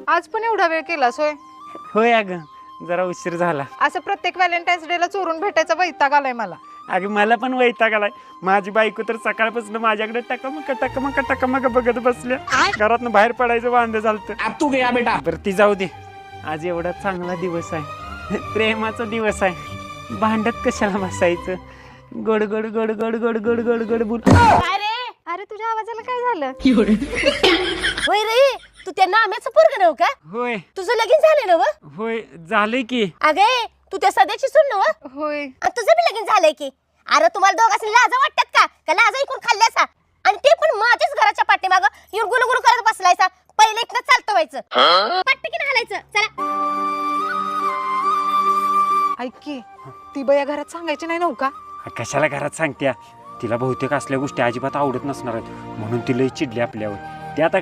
आज पण एवढा वेळ केलास होय? होय अगं, जरा उशीर झाला. असं प्रत्येक व्हॅलेंटाईन्स डे ला चोरून भेटायचा वैताग आलाय मला. अगं मला पण वैताग आलाय. माझी बायको तर सकाळपासून माझ्याकडे टकमक बघत बसल्या. घरातनं बाहेर पडायचं वांदे झालतं. अब तू गया बेटा. बरं ती जाऊ दे. आज एवढा चांगला दिवस आहे, प्रेमाचा दिवस आहे. भांडत कशाला बसायचं? गोड गोड गोड गोड गोड गोड गोड गोड बोल. अरे तुझ्या आवाजाला काय झालं? होय रे, तू त्या नाम्याचं पोरगं नव्ह का? होय तुझं लगीन झालं नव्ह? होय झालंय की. अगे तू त्या सध्याची सून नव्ह? होय. आणि तुझं बी लगीन झालंय की. अरे तुम्हाला दोघांनी लाजा वाटतात का लाजा इकून खाल्ल्यासा? आणि ते पण माझ्याच घराच्या पाठीमागं येऊन गुलगुल करत बसलायसा. पहिले इथनं चालतं व्हायचं, पटकन हालायचं. चला ऐक की, ती बया घरात सांगायची नाही नव्ह का? कशाला घरात सांगत्या? तिला बहुतेक असल्या गोष्टी अजिबात आवडत नसणार आहेत, म्हणून ती लई चिडली आपल्यावर. ते आता